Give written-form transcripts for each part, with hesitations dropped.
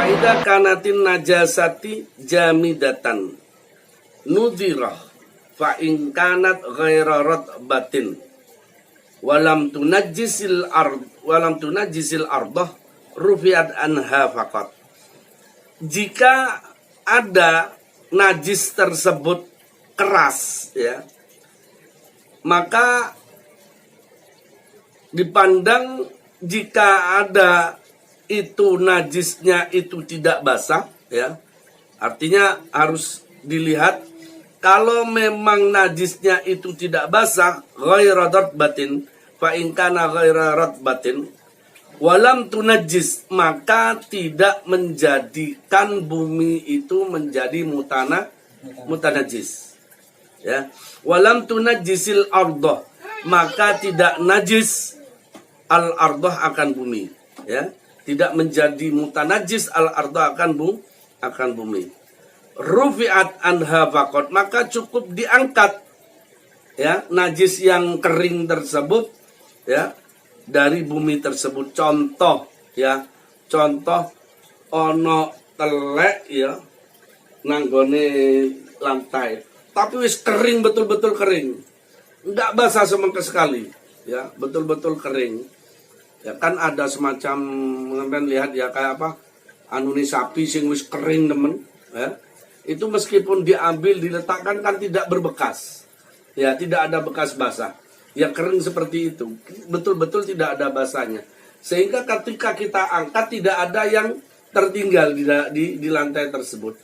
Faida kanatin najasati jamidatan nudirah fa in kanat ghaira ratbatin walam tunajjisil ardah rufiat anha faqat. Jika ada najis tersebut keras, ya, maka dipandang jika ada itu najisnya itu tidak basah, ya, artinya harus dilihat kalau memang najisnya itu tidak basah, ghaira ratbatin, fa in kana ghaira ratbatin walam tunajjis, maka tidak menjadikan bumi itu menjadi mutanajis, ya. Walam tunajjisil ardah, maka tidak najis al ardah akan bumi, ya. Tidak menjadi mutanajis al ardah akan bumi. Rufi'at anha faqat, maka cukup diangkat, ya, najis yang kering tersebut, ya, dari bumi tersebut. Contoh, ya, contoh ono telek, ya, nanggone lantai, tapi wis kering, betul-betul kering, enggak basah sama sekali, ya, betul-betul kering. Ya kan ada semacam, sampean lihat ya, kayak apa, anune sapi sing wis kering temen, ya. Itu meskipun diambil diletakkan kan tidak berbekas, ya, tidak ada bekas basah, ya, kering seperti itu, betul-betul tidak ada basahnya, sehingga ketika kita angkat tidak ada yang tertinggal di lantai tersebut.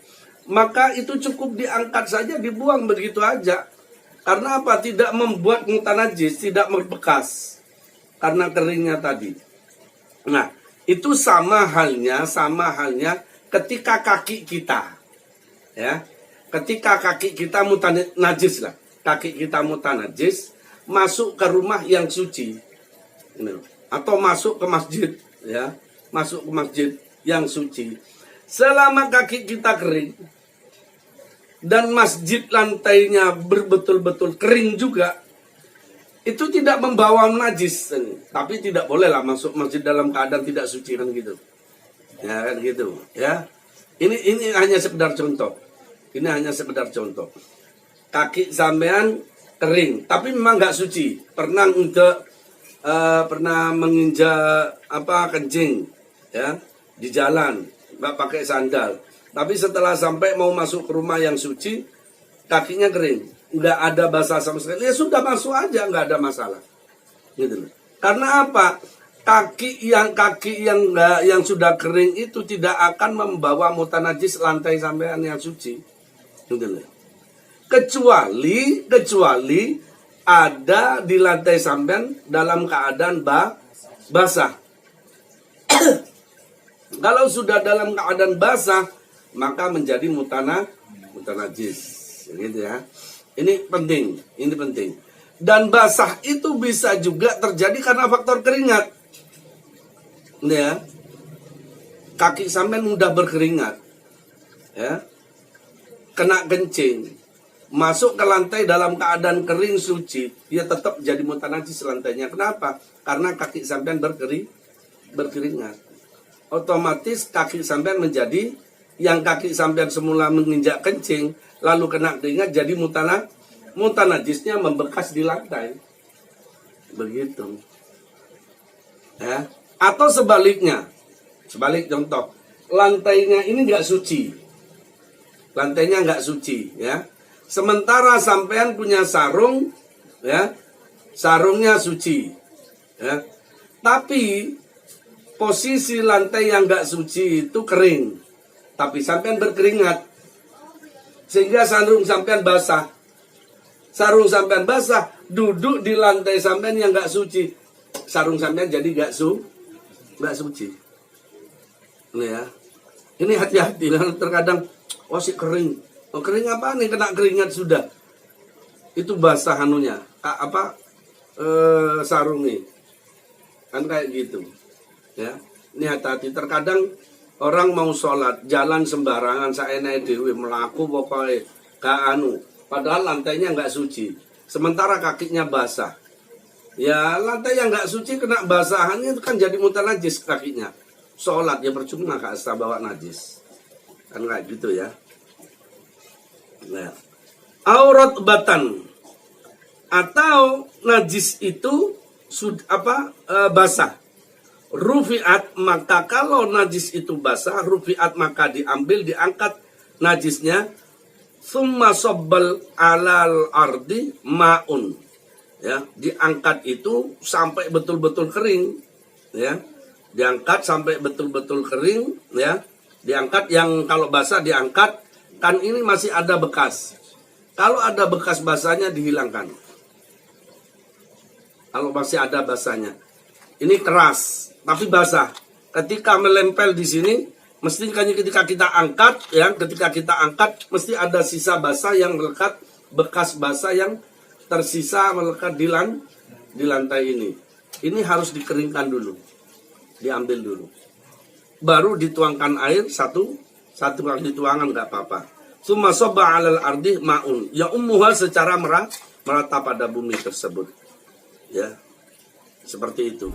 Maka itu cukup diangkat saja, dibuang begitu aja. Karena apa? Tidak membuat mutanajis, tidak berbekas karena keringnya tadi. Nah, itu sama halnya ketika kaki kita, ya, ketika kaki kita mutanajis lah, kaki kita mutanajis, masuk ke rumah yang suci, atau masuk ke masjid, ya, masuk ke masjid yang suci, selama kaki kita kering dan masjid lantainya betul-betul kering juga, itu tidak membawa najis, tapi tidak bolehlah masuk masjid dalam keadaan tidak suci, kan gitu, ya, kan gitu, ya. Ini hanya sekedar contoh, ini hanya sekedar contoh. Kaki sampean kering, tapi memang nggak suci, pernah menginjak kencing, ya, di jalan, nggak pakai sandal, tapi setelah sampai mau masuk ke rumah yang suci, kakinya kering, nggak ada basah sama sekali, ya sudah masuk aja, nggak ada masalah, gitu. Karena apa? Kaki yang sudah kering itu tidak akan membawa mutanajis lantai sampean yang suci, gitu. Kecuali ada di lantai sampean dalam keadaan basah. Kalau sudah dalam keadaan basah, maka menjadi mutanajis, gitu ya. Ini penting. Dan basah itu bisa juga terjadi karena faktor keringat, ya. Kaki sampean mudah berkeringat, ya, kena kencing, masuk ke lantai dalam keadaan kering suci, dia tetap jadi mutanajis lantainya. Kenapa? Karena kaki sampean berkeringat. Otomatis kaki sampean menjadi, yang kaki sampean semula menginjak kencing lalu kena keringat, jadi mutanajisnya membekas di lantai, begitu, ya. Atau sebalik contoh, lantainya ini nggak suci, ya. Sementara sampean punya sarung, ya, sarungnya suci, ya. Tapi posisi lantai yang nggak suci itu kering, tapi sampean berkeringat, sehingga sarung sampean basah. Duduk di lantai sampean yang nggak suci, sarung sampean jadi nggak suci. Ini ya, ini hati-hati. Terkadang, sih kering. Kering apa nih? Kena keringat sudah. Itu basah anunya, sarung nih, kan kayak gitu. Ya, ini hati-hati. Terkadang orang mau sholat, jalan sembarangan, saenake dhewe melaku pokoknya gak padahal lantainya nggak suci, sementara kakinya basah. Ya, lantai yang nggak suci kena basahannya itu kan jadi mutanajis kakinya. sholat ya percuma Kak Asta bawa najis. Kan kayak gitu ya. Nah, aurat batan atau najis itu basah. Rufi'at, maka kalau najis itu basah, rufi'at maka diambil, diangkat najisnya, summa sobbal alal ardi ma'un. Ya, diangkat itu sampai betul-betul kering, ya. Diangkat sampai betul-betul kering, ya. Diangkat yang kalau basah diangkat, kan ini masih ada bekas. Kalau ada bekas basahnya dihilangkan. Kalau masih ada basahnya. Ini keras, tapi basah. Ketika melempel di sini, mesti ketika kita angkat, ya, ketika kita angkat, mesti ada sisa basah yang melekat, bekas basah yang tersisa melekat di lantai ini. Ini harus dikeringkan dulu, diambil dulu. Baru dituangkan air satu kali tuangan nggak apa-apa. Summa sobba alal ardi ma'un. Ya ummuha secara merata pada bumi tersebut. Ya, seperti itu.